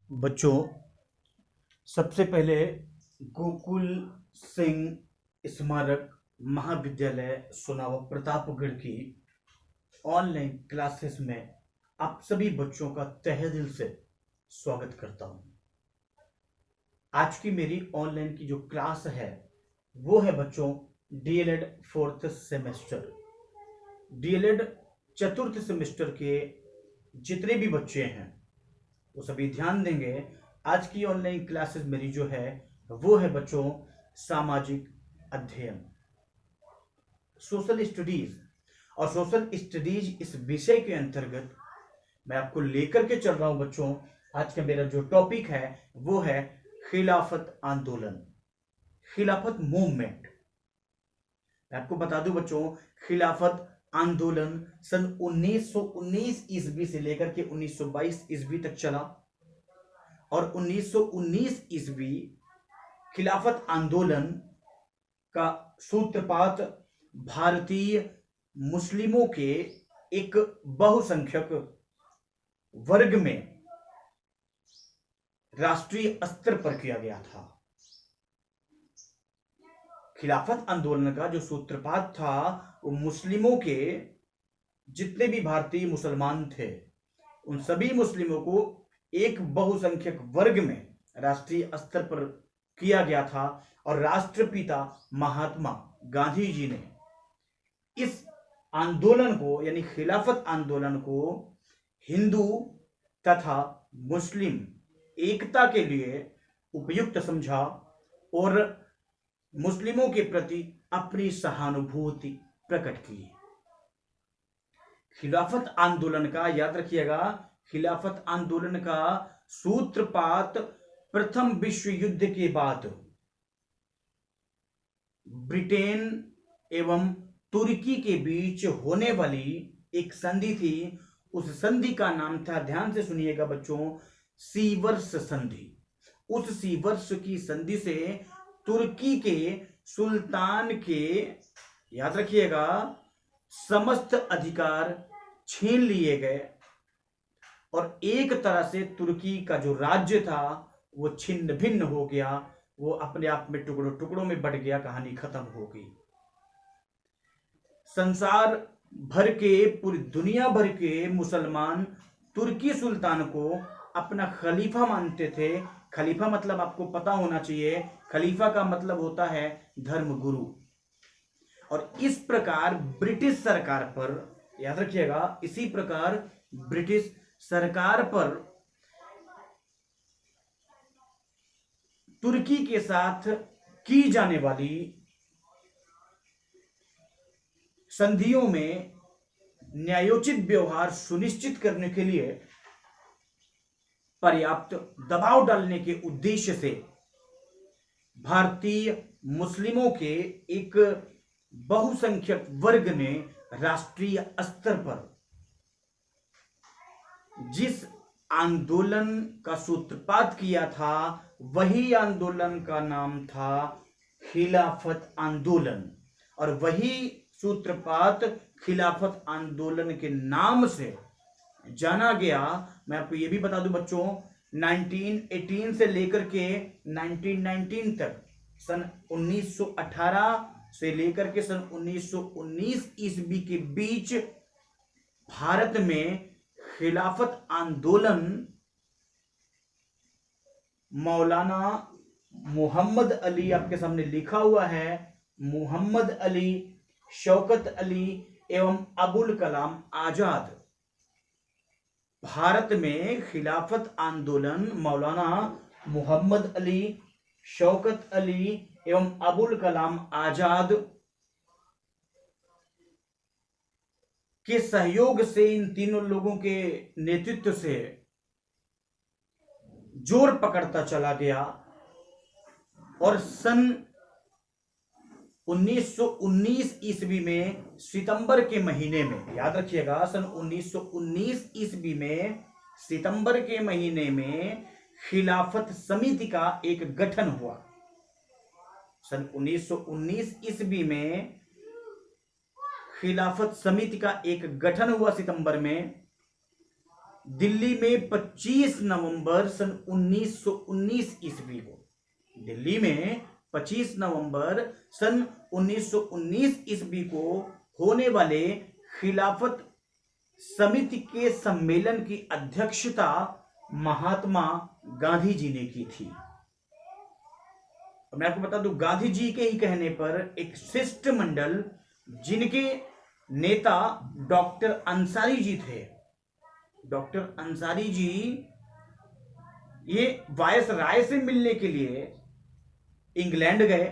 बच्चों, सबसे पहले गोकुल सिंह स्मारक महाविद्यालय सुनावा प्रतापगढ़ की ऑनलाइन क्लासेस में आप सभी बच्चों का तहे दिल से स्वागत करता हूं। आज की मेरी ऑनलाइन की जो क्लास है वो है बच्चों डीएलएड फोर्थ सेमेस्टर। डीएलएड चतुर्थ सेमेस्टर के जितने भी बच्चे हैं वो सभी ध्यान देंगे। आज की ऑनलाइन क्लासेस मेरी जो है वो है बच्चों सामाजिक अध्ययन, सोशल स्टडीज। और सोशल स्टडीज इस विषय के अंतर्गत मैं आपको लेकर के चल रहा हूं बच्चों। आज का मेरा जो टॉपिक है वो है खिलाफत आंदोलन, खिलाफत मूवमेंट। मैं आपको बता दूं बच्चों, खिलाफत आंदोलन सन 1919 ईस्वी से लेकर के 1922 ईस्वी तक चला। और 1919 ईस्वी खिलाफत आंदोलन का सूत्रपात भारतीय मुस्लिमों के एक बहुसंख्यक वर्ग में राष्ट्रीय स्तर पर किया गया था। खिलाफत आंदोलन का जो सूत्रपात था वो मुस्लिमों के जितने भी भारतीय मुसलमान थे उन सभी मुस्लिमों को एक बहुसंख्यक वर्ग में राष्ट्रीय स्तर पर किया गया था। और राष्ट्रपिता महात्मा गांधी जी ने इस आंदोलन को यानी खिलाफत आंदोलन को हिंदू तथा मुस्लिम एकता के लिए उपयुक्त समझा और मुस्लिमों के प्रति अपनी सहानुभूति प्रकट की। खिलाफत आंदोलन का याद रखिएगा, खिलाफत आंदोलन का सूत्रपात प्रथम विश्व युद्ध के बाद ब्रिटेन एवं तुर्की के बीच होने वाली एक संधि थी। उस संधि का नाम था, ध्यान से सुनिएगा बच्चों, सीवर्स संधि। उस सीवर्स की संधि से तुर्की के सुल्तान के, याद रखिएगा, समस्त अधिकार छीन लिए गए और एक तरह से तुर्की का जो राज्य था वो छिन्न भिन्न हो गया, वो अपने आप में टुकड़ों टुकड़ों में बट गया, कहानी खत्म हो गई। संसार भर के, पूरी दुनिया भर के मुसलमान तुर्की सुल्तान को अपना खलीफा मानते थे। खलीफा मतलब आपको पता होना चाहिए, खलीफा का मतलब होता है धर्मगुरु। और इस प्रकार ब्रिटिश सरकार पर, याद रखिएगा, इसी प्रकार ब्रिटिश सरकार पर तुर्की के साथ की जाने वाली संधियों में न्यायोचित व्यवहार सुनिश्चित करने के लिए पर्याप्त दबाव डालने के उद्देश्य से भारतीय मुस्लिमों के एक बहुसंख्यक वर्ग ने राष्ट्रीय स्तर पर जिस आंदोलन का सूत्रपात किया था वही आंदोलन का नाम था खिलाफत आंदोलन। और वही सूत्रपात खिलाफत आंदोलन के नाम से जाना गया। मैं आपको यह भी बता दूं बच्चों, 1918 से लेकर के 1919 तक, सन 1918 से लेकर के सन 1919 ईस्वी के बीच भारत में खिलाफत आंदोलन मौलाना मोहम्मद अली, आपके सामने लिखा हुआ है, मोहम्मद अली, शौकत अली एवं अबुल कलाम आजाद। भारत में खिलाफत आंदोलन मौलाना मोहम्मद अली, शौकत अली एवं अबुल कलाम आजाद के सहयोग से, इन तीनों लोगों के नेतृत्व से जोर पकड़ता चला गया। और सन 1919 ईस्वी में सितंबर के महीने में, याद रखिएगा, सन 1919 ईस्वी में सितंबर के महीने में खिलाफत समिति का एक गठन हुआ। सन 1919 ईस्वी में खिलाफत समिति का एक गठन हुआ सितंबर में, दिल्ली में 25 नवंबर सन 1919 ईस्वी को, दिल्ली में 25 नवंबर सन 1919 ईस्वी को होने वाले खिलाफत समिति के सम्मेलन की अध्यक्षता महात्मा गांधी जी ने की थी। मैं आपको बता दूं, गांधी जी के ही कहने पर एक शिष्टमंडल, जिनके नेता डॉक्टर अंसारी जी थे, डॉक्टर अंसारी जी ये वायस राय से मिलने के लिए इंग्लैंड गए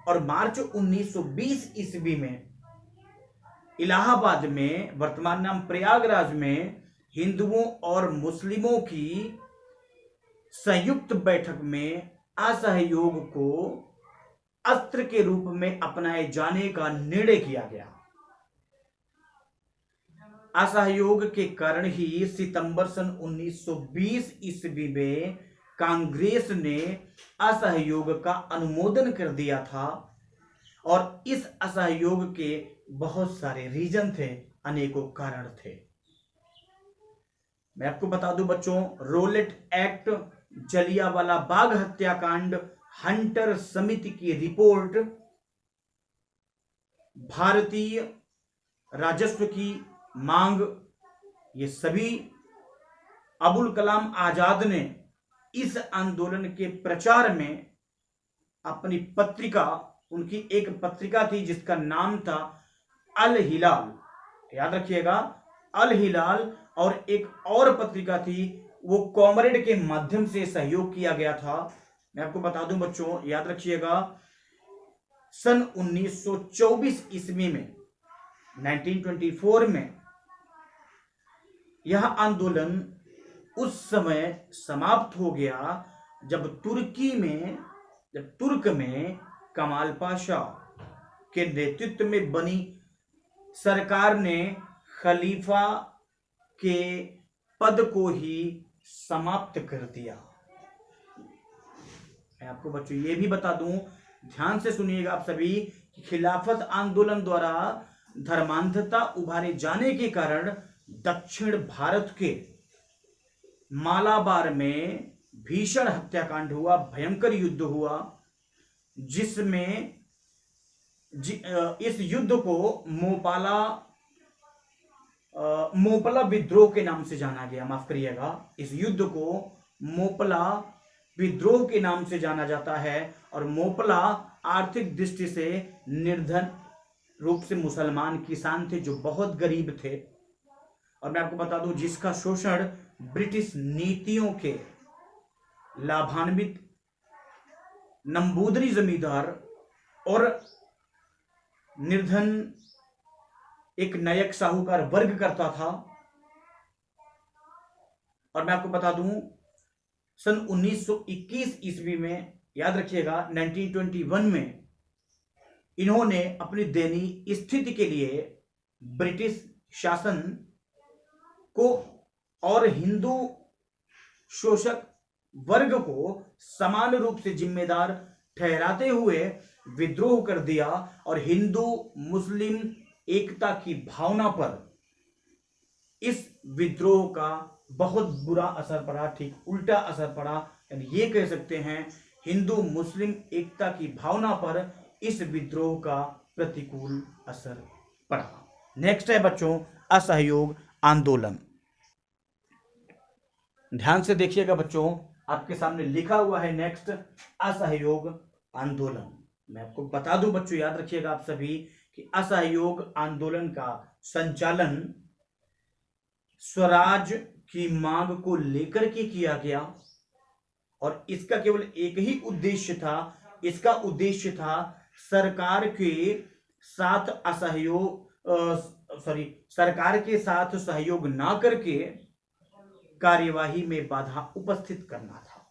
और मार्च 1920 ईस्वी में इलाहाबाद में, वर्तमान नाम प्रयागराज में, हिंदुओं और मुस्लिमों की संयुक्त बैठक में असहयोग को अस्त्र के रूप में अपनाए जाने का निर्णय किया गया। असहयोग के कारण ही सितंबर सन 1920 ईस्वी में कांग्रेस ने असहयोग का अनुमोदन कर दिया था और इस असहयोग के बहुत सारे रीजन थे, अनेकों कारण थे। मैं आपको बता दूं बच्चों, रोलेट एक्ट, जलियांवाला बाग हत्याकांड, हंटर समिति की रिपोर्ट, भारतीय राजस्व की मांग, ये सभी अबुल कलाम आजाद ने इस आंदोलन के प्रचार में अपनी पत्रिका, उनकी एक पत्रिका थी जिसका नाम था अल हिलाल, याद रखिएगा, अल हिलाल, और एक और पत्रिका थी, वो कॉमरेड के माध्यम से सहयोग किया गया था। मैं आपको बता दूं बच्चों, याद रखिएगा, सन 1924 ईस्वी में, 1924 में यह आंदोलन उस समय समाप्त हो गया जब तुर्क में कमाल पाशा के नेतृत्व में बनी सरकार ने खलीफा के पद को ही समाप्त कर दिया। मैं आपको बच्चों ये भी बता दूं, ध्यान से सुनिएगा आप सभी, कि खिलाफत आंदोलन द्वारा धर्मांधता उभारे जाने के कारण दक्षिण भारत के मालाबार में भीषण हत्याकांड हुआ, भयंकर युद्ध हुआ, जिसमें इस युद्ध को मोपला विद्रोह के नाम से जाना गया, माफ करिएगा, इस युद्ध को मोपला विद्रोह के नाम से जाना जाता है। और मोपला आर्थिक दृष्टि से निर्धन रूप से मुसलमान किसान थे जो बहुत गरीब थे, और मैं आपको बता दूं जिसका शोषण ब्रिटिश नीतियों के लाभान्वित नंबूदरी जमींदार और निर्धन एक नायक साहूकार वर्ग करता था। और मैं आपको बता दूं सन 1921 ईस्वी में, याद रखिएगा, 1921 में इन्होंने अपनी दयनीय स्थिति के लिए ब्रिटिश शासन को और हिंदू शोषक वर्ग को समान रूप से जिम्मेदार ठहराते हुए विद्रोह कर दिया और हिंदू मुस्लिम एकता की भावना पर इस विद्रोह का बहुत बुरा असर पड़ा, ठीक उल्टा असर पड़ा। यानी ये कह सकते हैं हिंदू मुस्लिम एकता की भावना पर इस विद्रोह का प्रतिकूल असर पड़ा। नेक्स्ट है बच्चों असहयोग आंदोलन। ध्यान से देखिएगा बच्चों, आपके सामने लिखा हुआ है नेक्स्ट असहयोग आंदोलन। मैं आपको बता दूं बच्चों, याद रखिएगा आप सभी, कि असहयोग आंदोलन का संचालन स्वराज की मांग को लेकर के किया गया और इसका केवल एक ही उद्देश्य था, इसका उद्देश्य था सरकार के साथ सरकार के साथ सहयोग ना करके कार्यवाही में बाधा उपस्थित करना था।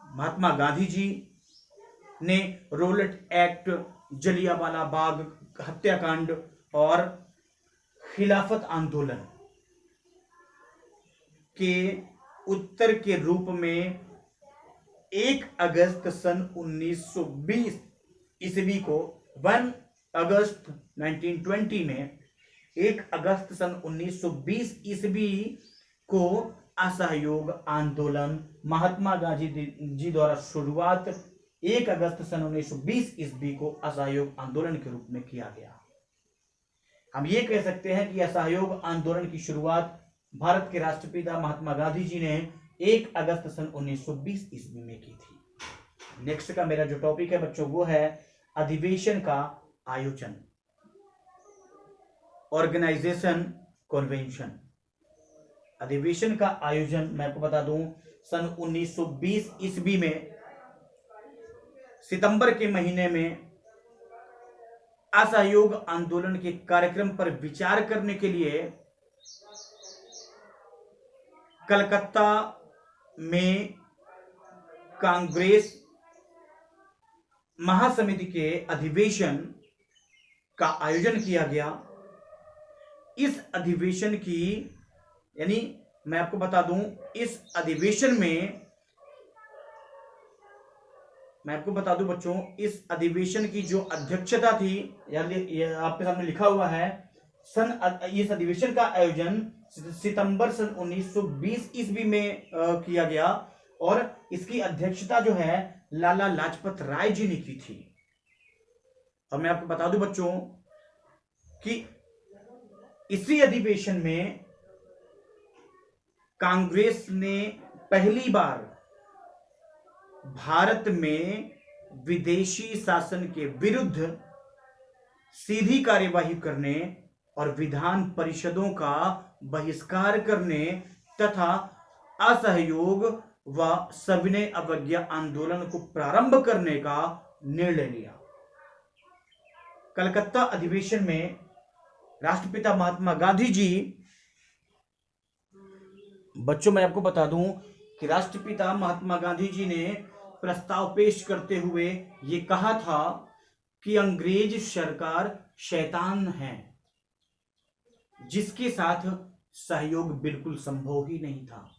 महात्मा गांधी जी ने रोलेट एक्ट, जलियांवाला बाग हत्याकांड और खिलाफत आंदोलन के उत्तर के रूप में 1 अगस्त सन 1920 ईस्वी को 1 अगस्त 1920 में 1 अगस्त सन 1920 ईस्वी को असहयोग आंदोलन महात्मा गांधी जी द्वारा शुरुआत 1 अगस्त सन 1920 ईस्वी को असहयोग आंदोलन के रूप में किया गया। हम ये कह सकते हैं कि असहयोग आंदोलन की शुरुआत भारत के राष्ट्रपिता महात्मा गांधी जी ने 1 अगस्त सन 1920 ईस्वी में की थी। नेक्स्ट का मेरा जो टॉपिक है बच्चों वो है अधिवेशन का आयोजन, ऑर्गेनाइजेशन, कन्वेंशन। अधिवेशन का आयोजन मैं आपको बता दूं सन 1920 ईस्वी में सितंबर के महीने में असहयोग आंदोलन के कार्यक्रम पर विचार करने के लिए कलकत्ता में कांग्रेस महासमिति के अधिवेशन का आयोजन किया गया। इस अधिवेशन की यानी मैं आपको बता दूं इस अधिवेशन में मैं आपको बता दूं बच्चों इस अधिवेशन की जो अध्यक्षता थी ये आपके सामने लिखा हुआ है इस अधिवेशन का आयोजन सितंबर सन 1920 ईस्वी में किया गया और इसकी अध्यक्षता जो है लाला लाजपत राय जी ने की थी। और मैं आपको बता दूं बच्चों कि इसी अधिवेशन में कांग्रेस ने पहली बार भारत में विदेशी शासन के विरुद्ध सीधी कार्यवाही करने और विधान परिषदों का बहिष्कार करने तथा असहयोग व सविनय अवज्ञा आंदोलन को प्रारंभ करने का निर्णय लिया। कलकत्ता अधिवेशन में राष्ट्रपिता महात्मा गांधी जी, बच्चों मैं आपको बता दूं कि राष्ट्रपिता महात्मा गांधी जी ने प्रस्ताव पेश करते हुए ये कहा था कि अंग्रेज सरकार शैतान है जिसके साथ सहयोग बिल्कुल संभव ही नहीं था।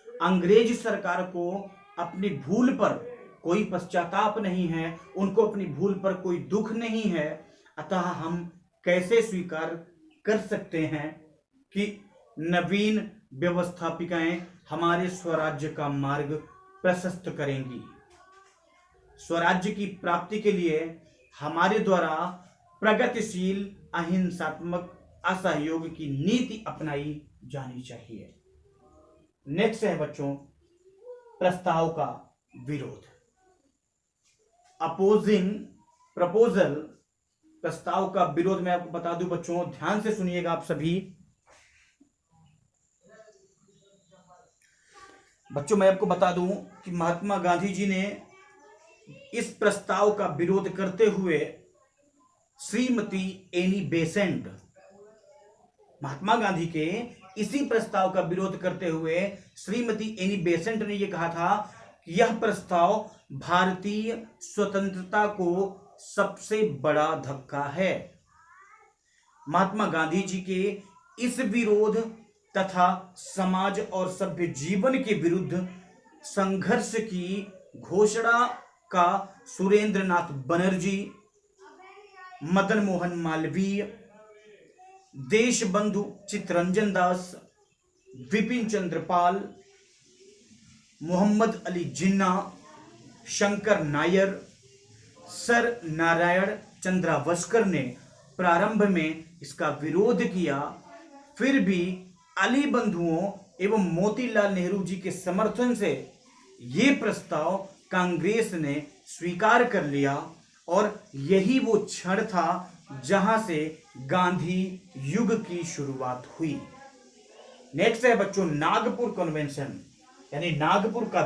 अंग्रेज सरकार को अपनी भूल पर कोई पश्चाताप नहीं है, उनको अपनी भूल पर कोई दुख नहीं है, अतः हम कैसे स्वीकार कर सकते हैं कि नवीन व्यवस्थापिकाएं हमारे स्वराज्य का मार्ग प्रशस्त करेंगी। स्वराज्य की प्राप्ति के लिए हमारे द्वारा प्रगतिशील अहिंसात्मक असहयोग की नीति अपनाई जानी चाहिए। नेक्स्ट है बच्चों प्रस्ताव का विरोध, अपोजिंग प्रपोजल। प्रस्ताव का विरोध मैं आपको बता दूं बच्चों, ध्यान से सुनिएगा आप सभी बच्चों। मैं आपको बता दूं कि महात्मा गांधी जी ने इस प्रस्ताव का विरोध करते हुए श्रीमती एनी बेसेंट, महात्मा गांधी के इसी प्रस्ताव का विरोध करते हुए श्रीमती एनी बेसेंट ने यह कहा था कि यह प्रस्ताव भारतीय स्वतंत्रता को सबसे बड़ा धक्का है। महात्मा गांधी जी के इस विरोध तथा समाज और सभ्य जीवन के विरुद्ध संघर्ष की घोषणा का सुरेंद्रनाथ बनर्जी, मदन मोहन मालवीय, देशबंधु चित्तरंजन दास, विपिन चंद्र पाल, मोहम्मद अली जिन्ना, शंकर नायर, सर नारायण चंद्रावस्कर ने प्रारंभ में इसका विरोध किया। फिर भी अली बंधुओं एवं मोतीलाल नेहरू जी के समर्थन से ये प्रस्ताव कांग्रेस ने स्वीकार कर लिया और यही वो क्षण था जहां से गांधी युग की शुरुआत हुई। नेक्स्ट है बच्चों नागपुर कन्वेंशन, यानी नागपुर का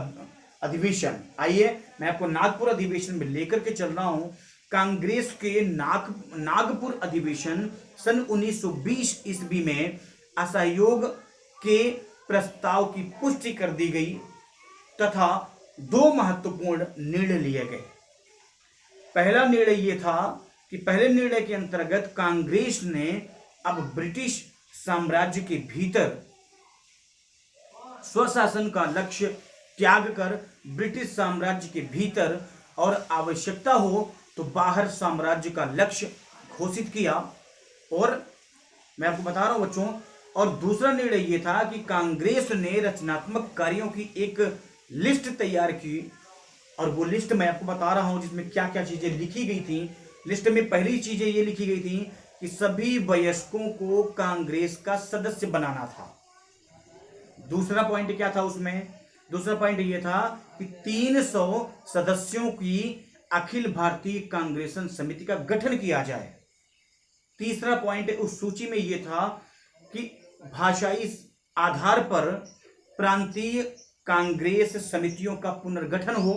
अधिवेशन। आइए मैं आपको नागपुर अधिवेशन में लेकर के चल रहा हूं। कांग्रेस के नागपुर अधिवेशन सन 1920 ईस्वी में असहयोग के प्रस्ताव की पुष्टि कर दी गई तथा दो महत्वपूर्ण निर्णय लिए गए। पहला निर्णय यह था कि पहले निर्णय के अंतर्गत कांग्रेस ने अब ब्रिटिश साम्राज्य के भीतर स्वशासन का लक्ष्य त्याग कर ब्रिटिश साम्राज्य के भीतर और आवश्यकता हो तो बाहर साम्राज्य का लक्ष्य घोषित किया। और मैं आपको बता रहा हूं बच्चों, और दूसरा निर्णय ये था कि कांग्रेस ने रचनात्मक कार्यों की एक लिस्ट तैयार की, और वो लिस्ट मैं आपको बता रहा हूं जिसमें क्या क्या चीजें लिखी गई थी। लिस्ट में पहली चीजें ये लिखी गई थी कि सभी वयस्कों को कांग्रेस का सदस्य बनाना था। दूसरा पॉइंट क्या था उसमें? दूसरा पॉइंट ये था कि 300 सदस्यों की अखिल भारतीय कांग्रेसन समिति का गठन किया जाए। तीसरा पॉइंट उस सूची में यह था कि भाषाई आधार पर प्रांतीय कांग्रेस समितियों का पुनर्गठन हो।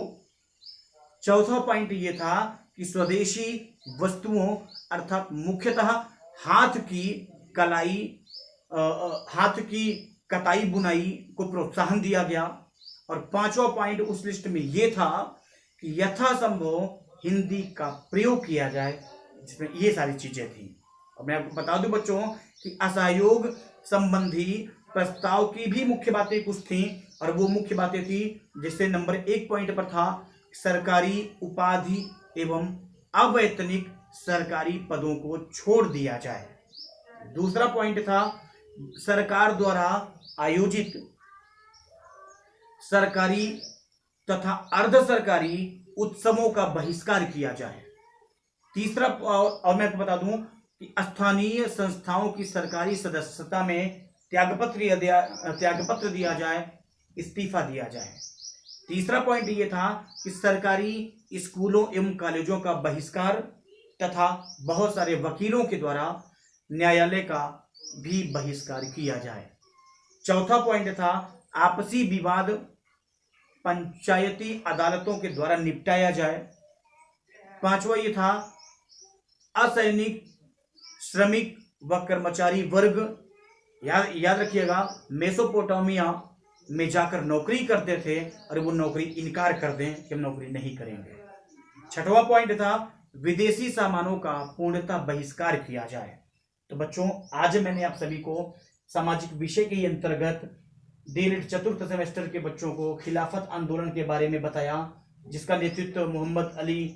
चौथा पॉइंट यह था कि स्वदेशी वस्तुओं अर्थात मुख्यतः हाथ की कलाई हाथ की कताई बुनाई को प्रोत्साहन दिया गया। और पांचवा पॉइंट उस लिस्ट में यह था कि यथासंभव हिंदी का प्रयोग किया जाए, जिसमें ये सारी चीजें थी। और मैं आपको बता दूं बच्चों कि असहयोग संबंधी प्रस्ताव की भी मुख्य बातें कुछ थी, और वो मुख्य बातें थी जिससे नंबर 1 पॉइंट पर था सरकारी उपाधि एवं अवैतनिक सरकारी पदों को छोड़ दिया जाए। दूसरा पॉइंट था सरकार द्वारा आयोजित सरकारी तथा अर्ध सरकारी उत्सवों का बहिष्कार किया जाए। तीसरा, और मैं आपको बता दूं कि स्थानीय संस्थाओं की सरकारी सदस्यता में त्यागपत्र दिया जाए, इस्तीफा दिया जाए। तीसरा पॉइंट यह था कि सरकारी स्कूलों एवं कॉलेजों का बहिष्कार तथा बहुत सारे वकीलों के द्वारा न्यायालय का भी बहिष्कार किया जाए। चौथा पॉइंट था आपसी विवाद पंचायती अदालतों के द्वारा निपटाया जाए। पांचवा ये था असैनिक श्रमिक व कर्मचारी वर्ग, याद रखिएगा, मेसोपोटामिया में जाकर नौकरी करते थे और वो नौकरी इनकार कर दें कि हम नौकरी नहीं करेंगे। छठवां पॉइंट था विदेशी सामानों का पूर्णतः बहिष्कार किया जाए। तो बच्चों, आज मैंने आप सभी को सामाजिक विषय के अंतर्गत डीलिट चतुर्थ सेमेस्टर के बच्चों को खिलाफत आंदोलन के बारे में बताया, जिसका नेतृत्व मोहम्मद अली,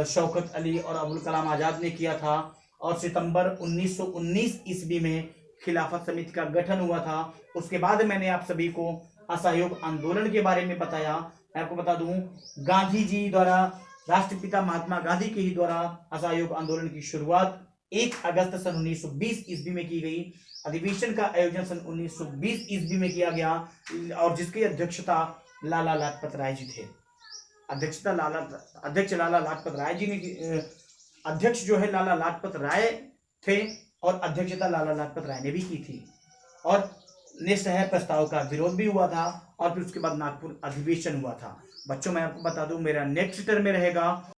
शौकत अली और अबुल कलाम आजाद ने किया था। और सितंबर 1919 ईस्वी में खिलाफत समिति का गठन हुआ था। उसके बाद मैंने आप सभी को असहयोग आंदोलन के बारे में बताया। मैं आपको बता दूं, गांधी जी द्वारा, राष्ट्रपिता महात्मा गांधी के ही द्वारा असहयोग आंदोलन की शुरुआत 1 अगस्त सन 1920 ईस्वी में की गई। अधिवेशन का आयोजन सन 1920 ईस्वी में किया गया और जिसकी अध्यक्षता लाला लाजपत राय जी थे। अध्यक्ष लाला लाजपत राय जी ने, अध्यक्ष जो है लाला लाजपत राय थे और अध्यक्षता लाला लाजपत राय ने भी की थी। और निस्सहाय प्रस्ताव का विरोध भी हुआ था और फिर उसके बाद नागपुर अधिवेशन हुआ था। बच्चों, मैं आपको बता दूं, मेरा नेक्स्ट टर्म में रहेगा